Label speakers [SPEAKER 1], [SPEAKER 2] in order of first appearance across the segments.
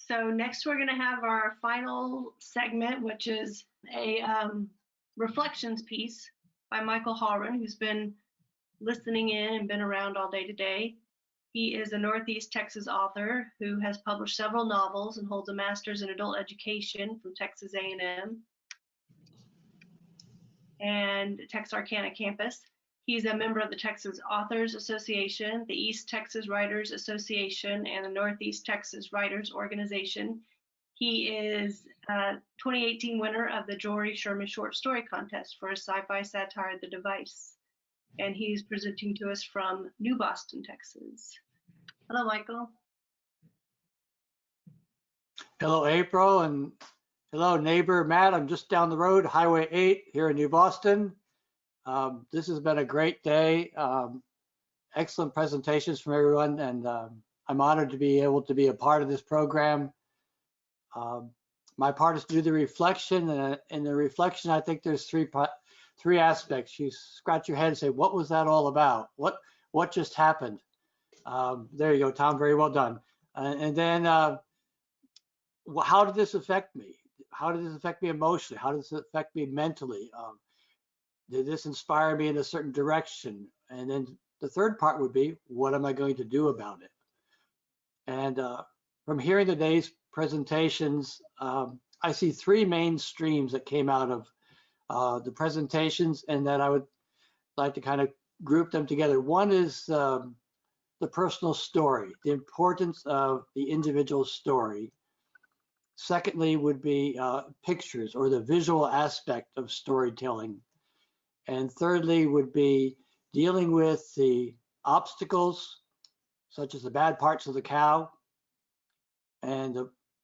[SPEAKER 1] So next we're going to have our final segment, which is a reflections piece by Michael Hawron, who's been listening in and been around all day today. He is a Northeast Texas author who has published several novels and holds a master's in adult education from Texas A&M and Texarkana campus. He's a member of the Texas Authors Association, the East Texas Writers Association, and the Northeast Texas Writers Organization. He is a 2018 winner of the Jory Sherman Short Story Contest for his sci-fi satire, The Device. And he's presenting to us from New Boston, Texas. Hello, Michael.
[SPEAKER 2] Hello, April, and hello, neighbor Matt. I'm just down the road, Highway 8 here in New Boston. This has been a great day. Excellent presentations from everyone, and I'm honored to be able to be a part of this program. My part is to do the reflection, and in the reflection, I think there's three aspects. You scratch your head and say, what was that all about? What just happened? There you go, Tom, very well done. And then how did this affect me? How did this affect me emotionally? How does it affect me mentally? Did this inspire me in a certain direction? And then the third part would be, what am I going to do about it? And from hearing today's presentations, I see three main streams that came out of the presentations, and that I would like to kind of group them together. One is the personal story, the importance of the individual story. Secondly would be pictures, or the visual aspect of storytelling. And thirdly would be dealing with the obstacles, such as the bad parts of the cow. And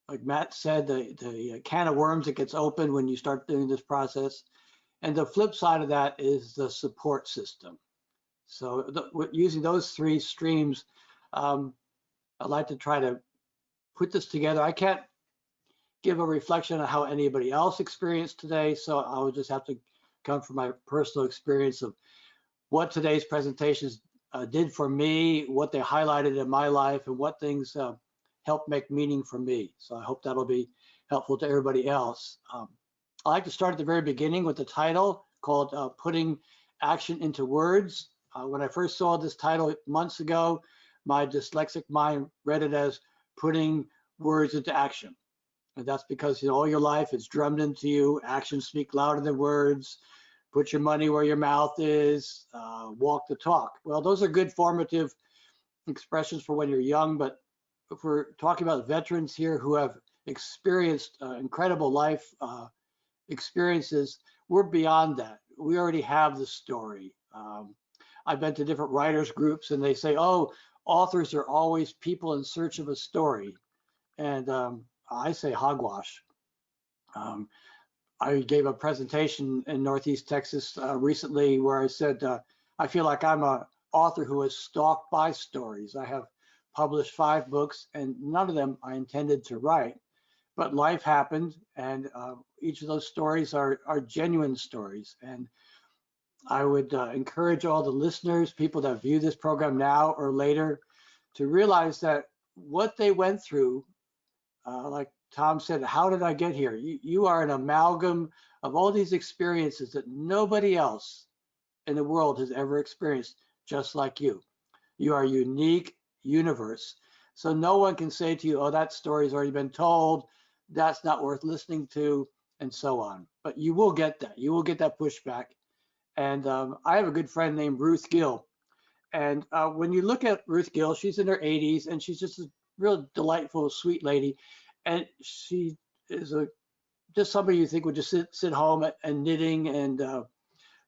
[SPEAKER 2] like Matt said, the can of worms that gets open when you start doing this process. And the flip side of that is the support system. So using those three streams, I'd like to try to put this together. I can't give a reflection on how anybody else experienced today, so I would just have to come from my personal experience of what today's presentations did for me, what they highlighted in my life, and what things helped make meaning for me. So I hope that'll be helpful to everybody else. I like to start at the very beginning with the title called Putting Action into Words. When I first saw this title months ago, my dyslexic mind read it as putting words into action. And that's because all your life it's drummed into you, actions speak louder than words, put your money where your mouth is, walk the talk. Well, those are good formative expressions for when you're young, but if we're talking about veterans here who have experienced incredible life experiences, we're beyond that. We already have the story. I've been to different writers groups and they say, oh, authors are always people in search of a story. And I say hogwash. I gave a presentation in Northeast Texas recently where I said, I feel like I'm an author who is stalked by stories. I have published 5 books and none of them I intended to write, but life happened, and each of those stories are genuine stories. And I would encourage all the listeners, people that view this program now or later, to realize that what they went through, like Tom said, how did I get here? You are an amalgam of all these experiences that nobody else in the world has ever experienced, just like you. You are a unique universe. So no one can say to you, oh, that story's already been told, that's not worth listening to, and so on. But you will get that. You will get that pushback. And I have a good friend named Ruth Gill. And when you look at Ruth Gill, she's in her 80s, and she's just a real delightful, sweet lady. And she is just somebody you think would just sit home and knitting and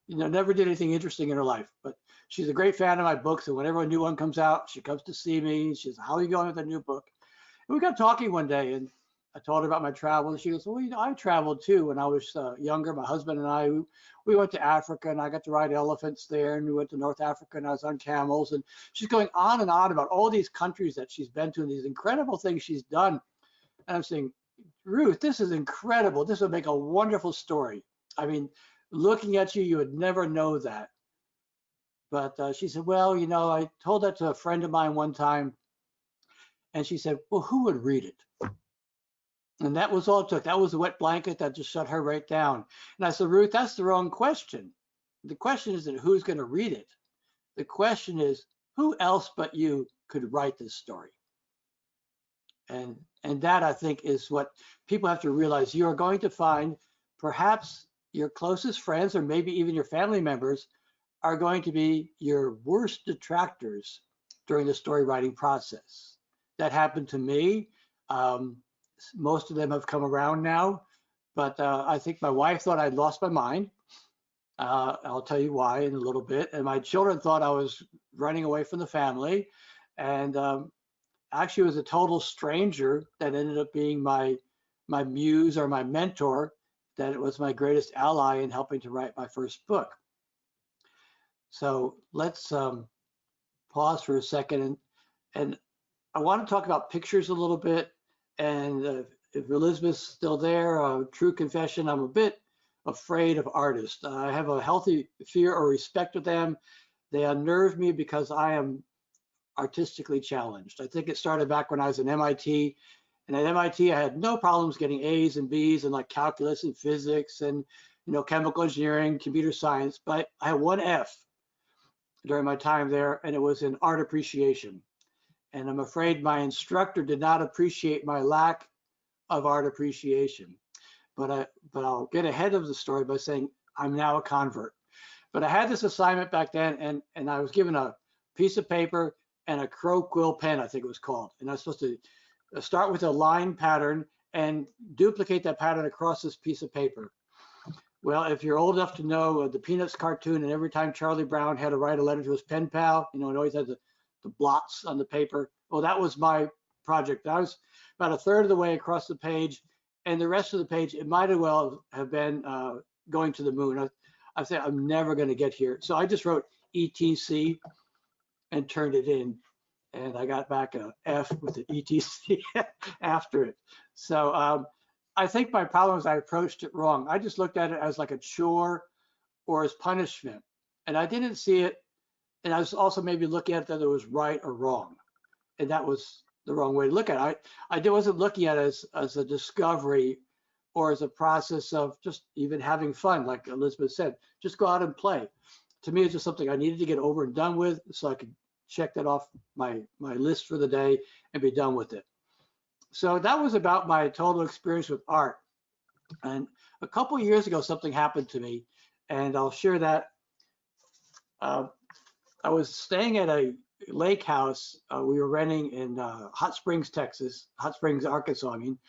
[SPEAKER 2] never did anything interesting in her life. But she's a great fan of my books, and whenever a new one comes out, she comes to see me. She says, how are you going with the new book? And we got talking one day, and I told her about my travel, and she goes, well, I traveled too when I was younger. My husband and I, we went to Africa, and I got to ride elephants there, and we went to North Africa, and I was on camels. And she's going on and on about all these countries that she's been to and these incredible things she's done. And I'm saying, Ruth, this is incredible. This would make a wonderful story. I mean, looking at you, you would never know that. But she said, well, I told that to a friend of mine one time. And she said, well, who would read it? And that was all it took. That was a wet blanket that just shut her right down. And I said, Ruth, that's the wrong question. The question isn't who's going to read it. The question is, who else but you could write this story? And that, I think, is what people have to realize. You are going to find perhaps your closest friends or maybe even your family members are going to be your worst detractors during the story writing process. That happened to me. Most of them have come around now, but I think my wife thought I'd lost my mind. I'll tell you why in a little bit. And my children thought I was running away from the family. And actually, it was a total stranger that ended up being my muse or my mentor, that it was my greatest ally in helping to write my first book. So let's pause for a second. And I want to talk about pictures a little bit. And if Elizabeth's still there, true confession, I'm a bit afraid of artists. I have a healthy fear or respect of them. They unnerve me because I am artistically challenged. I think it started back when I was in MIT. And at MIT, I had no problems getting A's and B's in like calculus and physics and chemical engineering, computer science. But I had one F during my time there, and it was in art appreciation. And I'm afraid my instructor did not appreciate my lack of art appreciation. But I'll get ahead of the story by saying I'm now a convert. But I had this assignment back then, and I was given a piece of paper and a crow quill pen, I think it was called. And I was supposed to start with a line pattern and duplicate that pattern across this piece of paper. Well, if you're old enough to know the Peanuts cartoon, and every time Charlie Brown had to write a letter to his pen pal, it always had the blots on the paper. Well, that was my project. I was about a third of the way across the page, and the rest of the page, it might as well have been going to the moon. I said, I'm never going to get here. So I just wrote ETC and turned it in, and I got back a F with the ETC after it. So I think my problem is I approached it wrong. I just looked at it as like a chore or as punishment, and I didn't see it. And I was also maybe looking at that it was right or wrong, and that was the wrong way to look at it. I wasn't looking at it as a discovery or as a process of just even having fun, like Elizabeth said, just go out and play. To me, it's just something I needed to get over and done with so I could check that off my list for the day and be done with it. So that was about my total experience with art. And a couple of years ago, something happened to me, and I'll share that. I was staying at a lake house we were renting in Hot Springs, Texas, Hot Springs, Arkansas, I mean.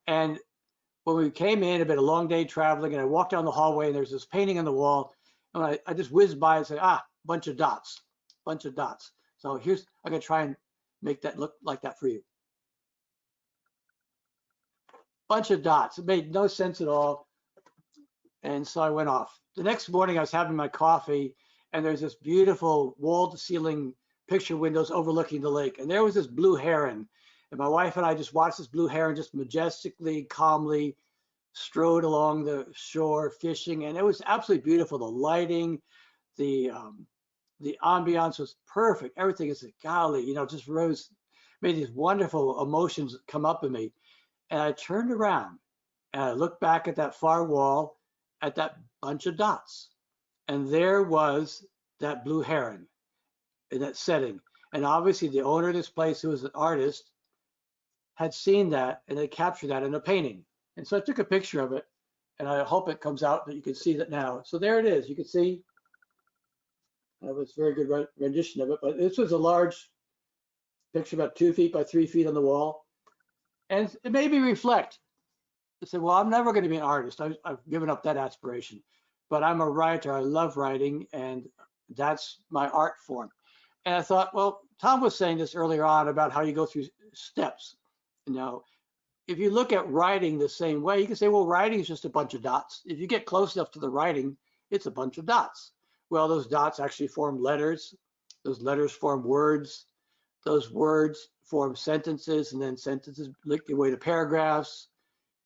[SPEAKER 2] And when we came in, it had been a long day traveling, and I walked down the hallway, and there's this painting on the wall, and I just whizzed by and said, bunch of dots. So I'm gonna try and make that look like that for you. Bunch of dots. It made no sense at all. And so I went off. The next morning, I was having my coffee, and there's this beautiful wall-to-ceiling picture windows overlooking the lake. And there was this blue heron. And my wife and I just watched this blue heron just majestically, calmly strode along the shore fishing. And it was absolutely beautiful. The lighting, the ambiance was perfect. Everything is like, golly, just made these wonderful emotions come up in me. And I turned around and I looked back at that far wall at that bunch of dots. And there was that blue heron in that setting. And obviously the owner of this place, who was an artist, had seen that and had captured that in a painting. And so I took a picture of it, and I hope it comes out that you can see that now. So there it is. You can see that was a very good rendition of it, but this was a large picture, about 2 feet by 3 feet on the wall. And it made me reflect. I said, well, I'm never going to be an artist. I've given up that aspiration, but I'm a writer. I love writing, and that's my art form. And I thought, well, Tom was saying this earlier on about how you go through steps. If you look at writing the same way, you can say, well, writing is just a bunch of dots. If you get close enough to the writing, it's a bunch of dots. Well, those dots actually form letters. Those letters form words. Those words form sentences, and then sentences link their way to paragraphs.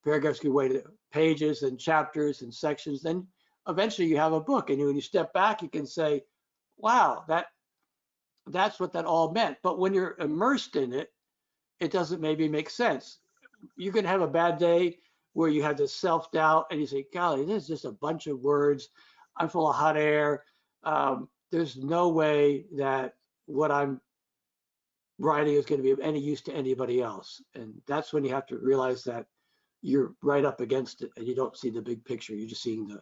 [SPEAKER 2] Paragraphs give way to pages and chapters and sections. Then eventually you have a book, and when you step back, you can say, wow, that's what that all meant. But when you're immersed in it, it doesn't maybe make sense. you can have a bad day where you have this self-doubt and you say, golly, this is just a bunch of words. I'm full of hot air. There's no way that what I'm writing is going to be of any use to anybody else. And that's when you have to realize that you're right up against it and you don't see the big picture. You're just seeing the,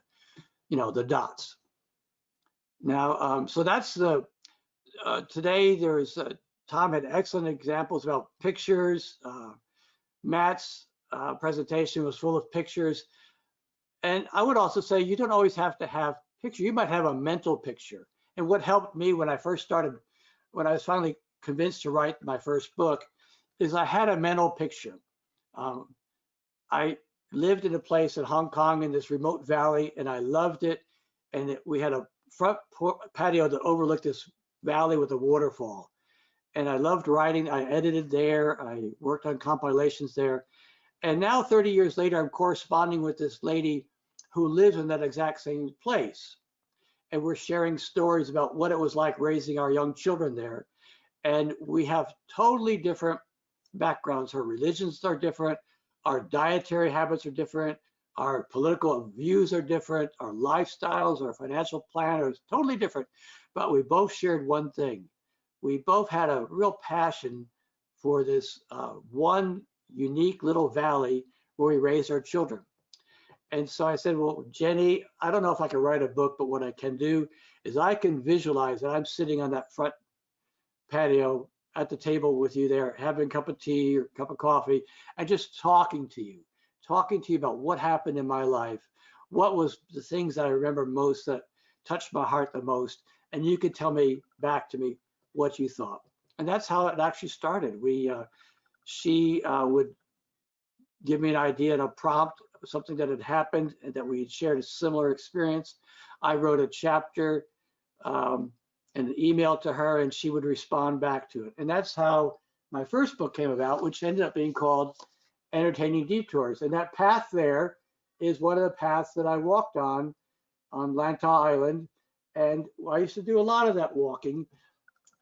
[SPEAKER 2] the dots. Now, so that's the, today there's, Tom had excellent examples about pictures. Matt's presentation was full of pictures. And I would also say you don't always have to have picture. You might have a mental picture. And what helped me when I first started, when I was finally convinced to write my first book, is I had a mental picture. I lived in a place in Hong Kong in this remote valley, and I loved it. And we had a front patio that overlooked this valley with a waterfall. And I loved writing. I edited there. I worked on compilations there. And now 30 years later, I'm corresponding with this lady who lives in that exact same place. And we're sharing stories about what it was like raising our young children there. And we have totally different backgrounds. Her religions are different. Our dietary habits are different. Our political views are different. Our lifestyles, our financial plan are totally different. But we both shared one thing. We both had a real passion for this one unique little valley where we raised our children. And so I said, well, Jenny, I don't know if I can write a book, but what I can do is I can visualize that I'm sitting on that front patio at the table with you there, having a cup of tea or a cup of coffee, and just talking to you about what happened in my life, what was the things that I remember most that touched my heart the most, and you could tell me back to me what you thought. And that's how it actually started. She would give me an idea and a prompt, something that had happened and that we had shared a similar experience. I wrote a chapter and an email to her, and she would respond back to it. And that's how my first book came about, which ended up being called Entertaining Detours. And that path there is one of the paths that I walked on Lantau Island. And I used to do a lot of that walking,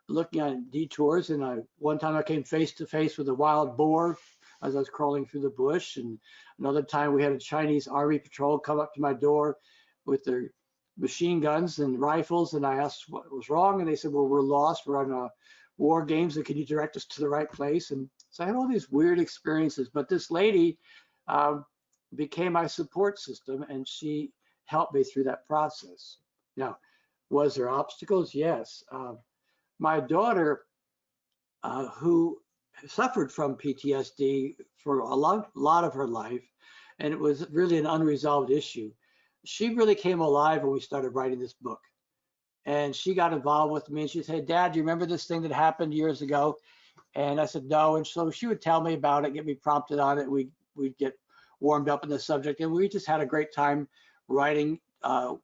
[SPEAKER 2] looking at detours. And one time I came face to face with a wild boar as I was crawling through the bush. And another time we had a Chinese army patrol come up to my door with their machine guns and rifles. And I asked what was wrong. And they said, well, we're lost. We're on war games. And can you direct us to the right place? And so I had all these weird experiences. But this lady became my support system, and she helped me through that process. Now, was there obstacles? Yes. My daughter, who suffered from PTSD for a lot of her life, and it was really an unresolved issue. She really came alive when we started writing this book. And she got involved with me, and she said, Dad, do you remember this thing that happened years ago? And I said, no. And so she would tell me about it, get me prompted on it. We'd get warmed up in the subject, and we just had a great time writing,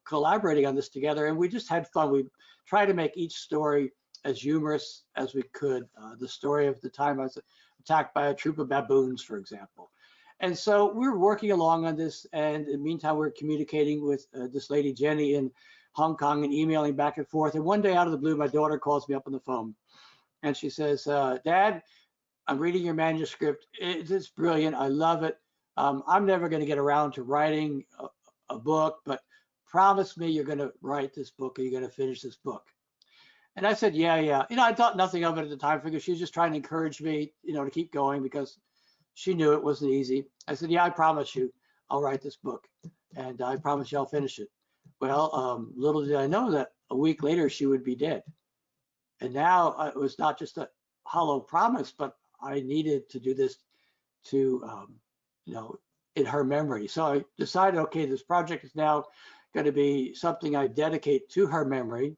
[SPEAKER 2] collaborating on this together. And we just had fun. We tried to make each story as humorous as we could. The story of the time I was attacked by a troop of baboons, for example. And so we were working along on this, and in the meantime, we were communicating with this lady, Jenny, in Hong Kong, and emailing back and forth. And one day out of the blue, my daughter calls me up on the phone, and she says, Dad, I'm reading your manuscript. It's brilliant. I love it. I'm never going to get around to writing a book, but promise me you're going to write this book, and you're going to finish this book. And I said, yeah. I thought nothing of it at the time, because she was just trying to encourage me, to keep going, because she knew it wasn't easy. I said, yeah, I promise you, I'll write this book, and I promise you I'll finish it. Well, little did I know that a week later she would be dead. And now it was not just a hollow promise, but I needed to do this to, in her memory. So I decided, okay, this project is now going to be something I dedicate to her memory.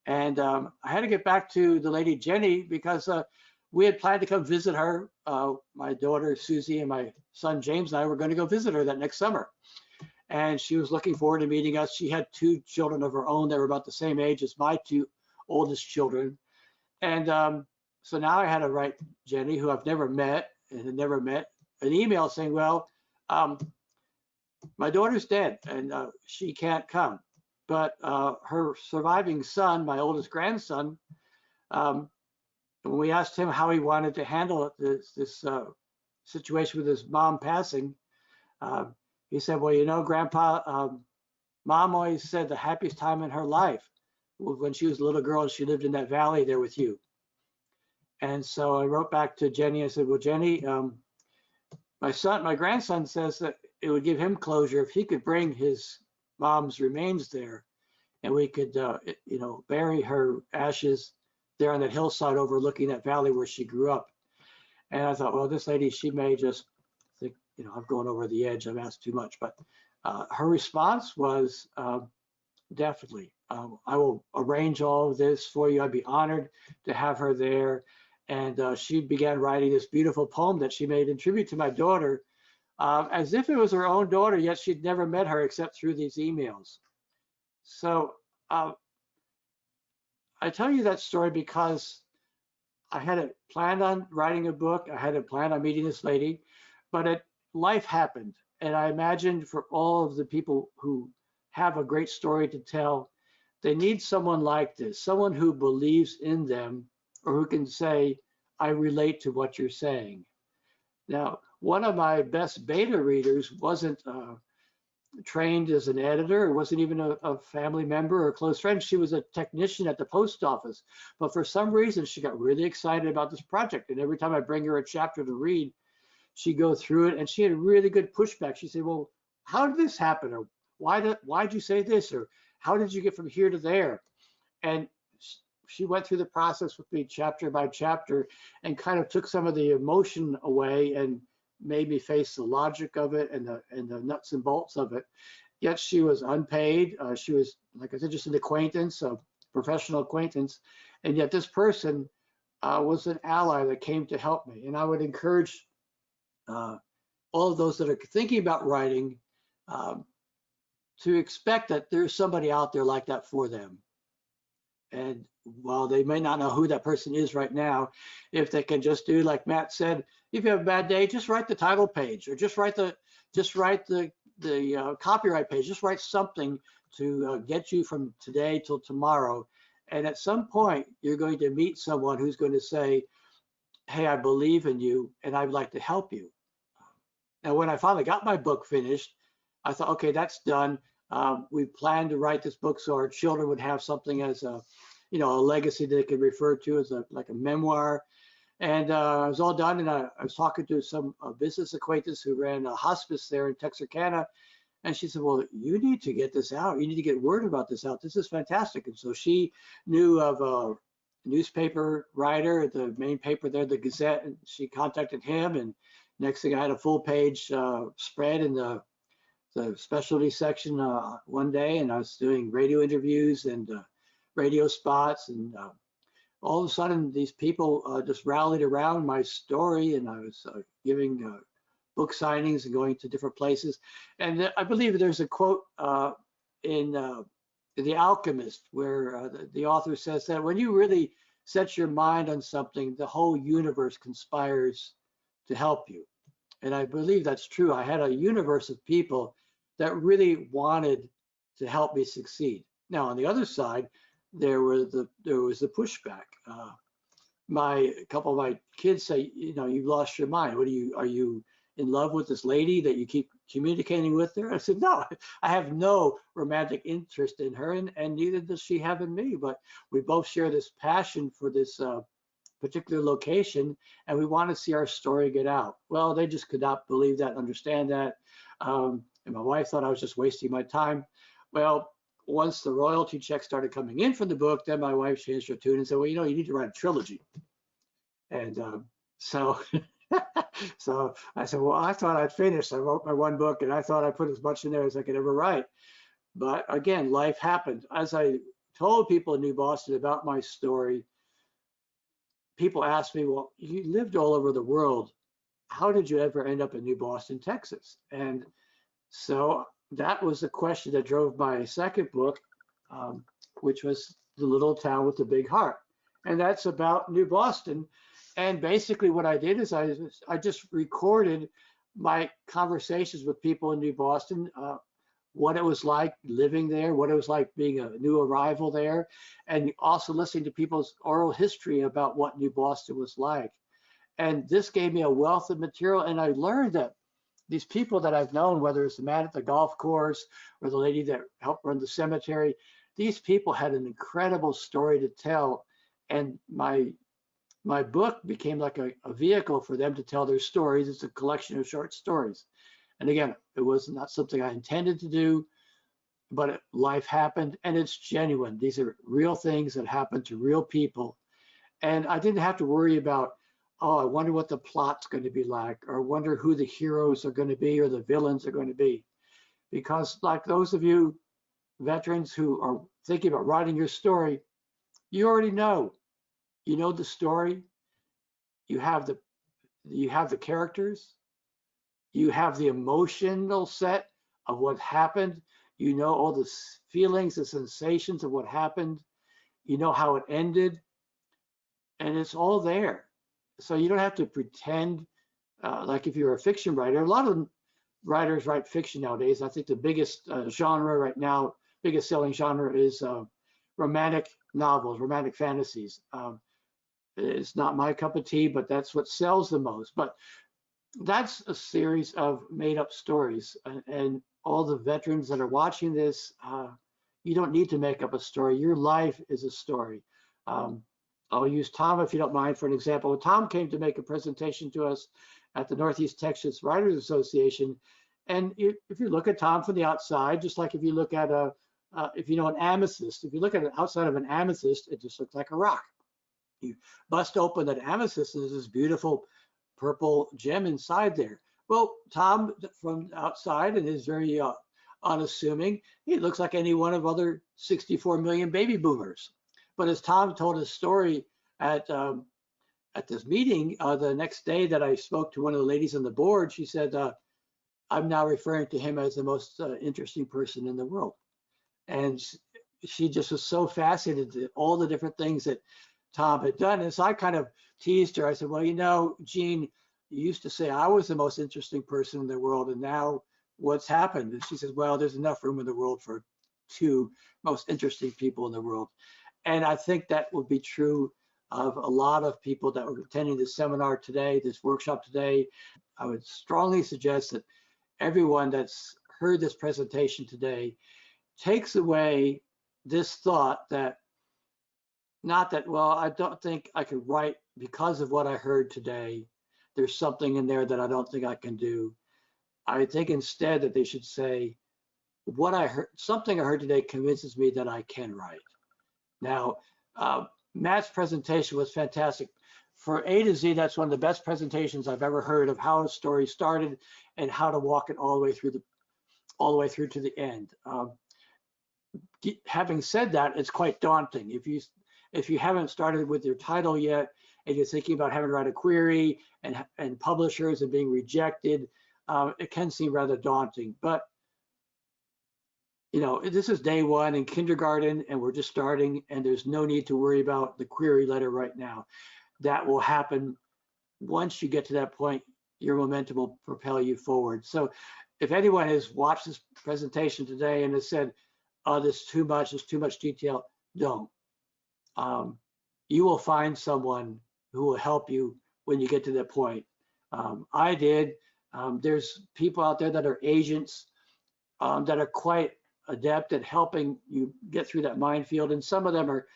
[SPEAKER 2] And I had to get back to the lady Jenny, because we had planned to come visit her. My daughter Susie and my son James and I were going to go visit her that next summer. And she was looking forward to meeting us. She had 2 children of her own that were about the same age as my 2 oldest children. And so now I had to write Jenny, who I've never met and had never met, an email saying, well, my daughter's dead and she can't come. But her surviving son, my oldest grandson, when we asked him how he wanted to handle this situation with his mom passing, he said, well, you know, Grandpa, Mom always said the happiest time in her life was when she was a little girl and she lived in that valley there with you. And so I wrote back to Jenny. I said, well, Jenny, my grandson says that it would give him closure if he could bring his mom's remains there, and we could, you know, bury her ashes there on that hillside overlooking that valley where she grew up. And I thought, well, this lady, she may just think, you know, I'm going over the edge. I've asked too much. But her response was, definitely, I will arrange all of this for you. I'd be honored to have her there. And she began writing this beautiful poem that she made in tribute to my daughter, as if it was her own daughter, yet she'd never met her except through these emails. So I tell you that story because I hadn't planned on writing a book. I hadn't planned on meeting this lady, but life happened. And I imagined for all of the people who have a great story to tell, they need someone like this, someone who believes in them or who can say, I relate to what you're saying. Now, one of my best beta readers wasn't trained as an editor, wasn't even a family member or a close friend. She was a technician at the post office. But for some reason, she got really excited about this project. And every time I bring her a chapter to read, she'd go through it and she had really good pushback. She said, well, how did this happen? Or why'd you say this? Or how did you get from here to there? And she went through the process with me chapter by chapter and kind of took some of the emotion away and made me face the logic of it and the nuts and bolts of it. Yet she was unpaid. She was, like I said, just an acquaintance, a professional acquaintance. And yet this person was an ally that came to help me. And I would encourage all of those that are thinking about writing to expect that there's somebody out there like that for them. And while they may not know who that person is right now, if they can just do like Matt said, if you have a bad day, just write the title page or just write the copyright page. Just write something to get you from today till tomorrow. And at some point, you're going to meet someone who's going to say, hey, I believe in you and I'd like to help you. Now, when I finally got my book finished, I thought, okay, that's done. We planned to write this book so our children would have something as a, you know, a legacy that they could refer to as like a memoir. And it was all done. And I was talking to some business acquaintance who ran a hospice there in Texarkana. And she said, well, you need to get this out. You need to get word about this out. This is fantastic. And so she knew of a newspaper writer at the main paper there, the Gazette, and she contacted him. And next thing I had a full page spread in the specialty section one day, and I was doing radio interviews and radio spots, and all of a sudden these people just rallied around my story, and I was giving book signings and going to different places. And I believe there's a quote in The Alchemist where the author says that when you really set your mind on something, the whole universe conspires to help you. And I believe that's true. I had a universe of people that really wanted to help me succeed. Now, on the other side, there was the pushback. A couple of my kids say, you know, you've lost your mind. Are you in love with this lady that you keep communicating with her? I said, no, I have no romantic interest in her, and neither does she have in me. But we both share this passion for this particular location, and we want to see our story get out. Well, they just could not believe that, understand that. And my wife thought I was just wasting my time. Well, once the royalty checks started coming in from the book, then my wife changed her tune and said, well, you know, you need to write a trilogy. And so I said, well, I thought I'd finished. I wrote my one book and I thought I put as much in there as I could ever write. But again, life happened. As I told people in New Boston about my story, people asked me, well, you lived all over the world. How did you ever end up in New Boston, Texas? And so that was the question that drove my second book, which was The Little Town with the Big Heart. And that's about New Boston. And basically what I did is I just recorded my conversations with people in New Boston, what it was like living there, what it was like being a new arrival there, and also listening to people's oral history about what New Boston was like. And this gave me a wealth of material. And I learned that these people that I've known, whether it's the man at the golf course or the lady that helped run the cemetery, these people had an incredible story to tell. And my book became like a vehicle for them to tell their stories. It's a collection of short stories. And again, it was not something I intended to do, but life happened, and it's genuine. These are real things that happened to real people. And I didn't have to worry about, oh, I wonder what the plot's going to be like, or wonder who the heroes are going to be or the villains are going to be. Because like those of you veterans who are thinking about writing your story, you already know. You know the story. You have the characters. You have the emotional set of what happened. You know all the feelings, the sensations of what happened. You know how it ended. And it's all there. So you don't have to pretend like if you're a fiction writer. A lot of writers write fiction nowadays. I think the biggest genre right now, biggest selling genre is romantic novels, romantic fantasies. It's not my cup of tea, but that's what sells the most. But that's a series of made up stories. And all the veterans that are watching this, you don't need to make up a story. Your life is a story. I'll use Tom, if you don't mind, for an example. Tom came to make a presentation to us at the Northeast Texas Writers Association. And if you look at Tom from the outside, just like if you look at if you know an amethyst, if you look at it outside of an amethyst, it just looks like a rock. You bust open that amethyst and there's this beautiful purple gem inside there. Well, Tom from outside and is very unassuming. He looks like any one of other 64 million baby boomers. But as Tom told his story at this meeting, the next day that I spoke to one of the ladies on the board, she said, I'm now referring to him as the most interesting person in the world. And she just was so fascinated at all the different things that Tom had done. And so I kind of teased her. I said, well, you know, Jean, you used to say I was the most interesting person in the world, and now what's happened? And she says, well, there's enough room in the world for two most interesting people in the world. And I think that will be true of a lot of people that were attending this seminar today, this workshop today. I would strongly suggest that everyone that's heard this presentation today takes away this thought that, not that, well, I don't think I could write because of what I heard today. There's something in there that I don't think I can do. I think instead that they should say, what I heard, something I heard today convinces me that I can write. Now, Matt's presentation was fantastic. For A to Z, that's one of the best presentations I've ever heard of how a story started and how to walk it all the way through to the end. Having said that, it's quite daunting. If you haven't started with your title yet and you're thinking about having to write a query and publishers and being rejected, it can seem rather daunting. But you know, this is day one in kindergarten and we're just starting, and there's no need to worry about the query letter right now. That will happen once you get to that point. Your momentum will propel you forward. So if anyone has watched this presentation today and has said, oh, this is too much, there's too much detail, don't. You will find someone who will help you when you get to that point. I did. There's people out there that are agents that are quite adept at helping you get through that minefield, and some of them are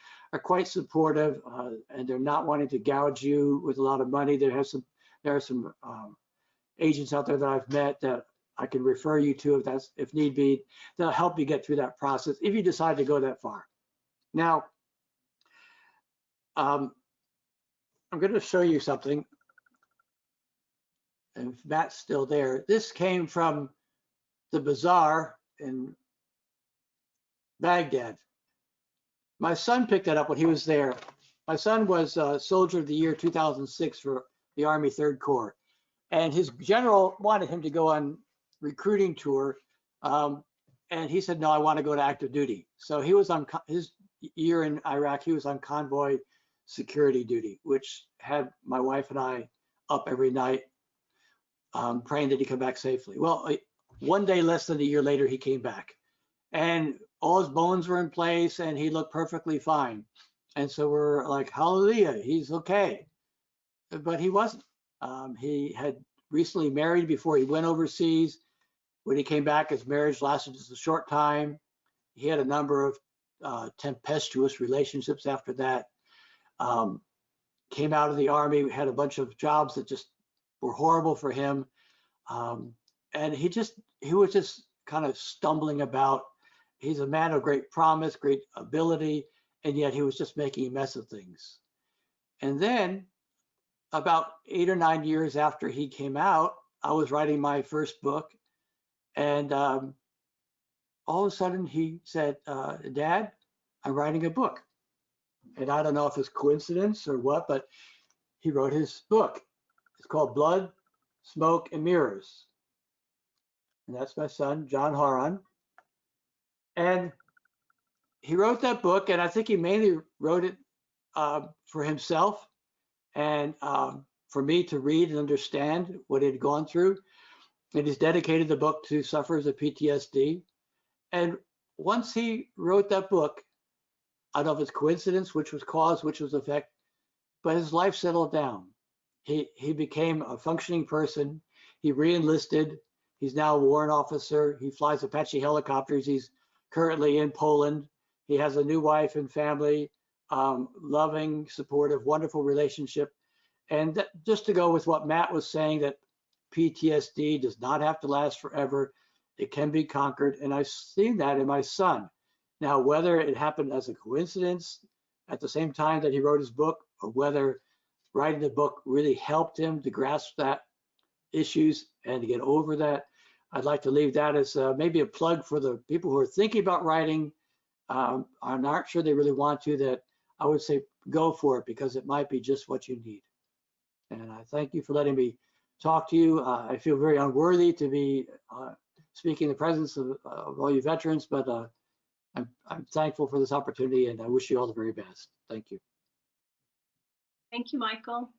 [SPEAKER 2] quite supportive, and they're not wanting to gouge you with a lot of money. There are some agents out there that I've met that I can refer you to if need be. They'll help you get through that process if you decide to go that far. Now, I'm going to show you something, and if Matt's still there. This came from the bazaar in Baghdad. My son picked that up when he was there. My son was Soldier of the Year 2006 for the Army 3rd Corps. And his general wanted him to go on recruiting tour. And he said, no, I want to go to active duty. So he was on his year in Iraq, he was on convoy security duty, which had my wife and I up every night praying that he come back safely. Well, one day less than a year later, he came back. And all his bones were in place and he looked perfectly fine. And so we're like, hallelujah, he's okay. But he wasn't. He had recently married before he went overseas. When he came back, his marriage lasted just a short time. He had a number of tempestuous relationships after that. Came out of the Army, had a bunch of jobs that just were horrible for him. And he was just kind of stumbling about. He's a man of great promise, great ability, and yet he was just making a mess of things. And then about 8 or 9 years after he came out, I was writing my first book, and all of a sudden he said, Dad, I'm writing a book. And I don't know if it's coincidence or what, but he wrote his book. It's called Blood, Smoke, and Mirrors. And that's my son, John Hawron. And he wrote that book, and I think he mainly wrote it for himself and for me to read and understand what he had gone through. And he's dedicated the book to sufferers of PTSD. And once he wrote that book, I don't know if it's coincidence, which was cause, which was effect, but his life settled down. He became a functioning person. He re-enlisted. He's now a warrant officer. He flies Apache helicopters. He's currently in Poland. He has a new wife and family, loving, supportive, wonderful relationship. And just to go with what Matt was saying, that PTSD does not have to last forever. It can be conquered. And I've seen that in my son. Now, whether it happened as a coincidence at the same time that he wrote his book, or whether writing the book really helped him to grasp that issues and to get over that, I'd like to leave that as maybe a plug for the people who are thinking about writing, are not sure they really want to, that I would say go for it, because it might be just what you need. And I thank you for letting me talk to you. I feel very unworthy to be speaking in the presence of all you veterans, but I'm thankful for this opportunity, and I wish you all the very best. Thank you.
[SPEAKER 1] Thank you, Michael.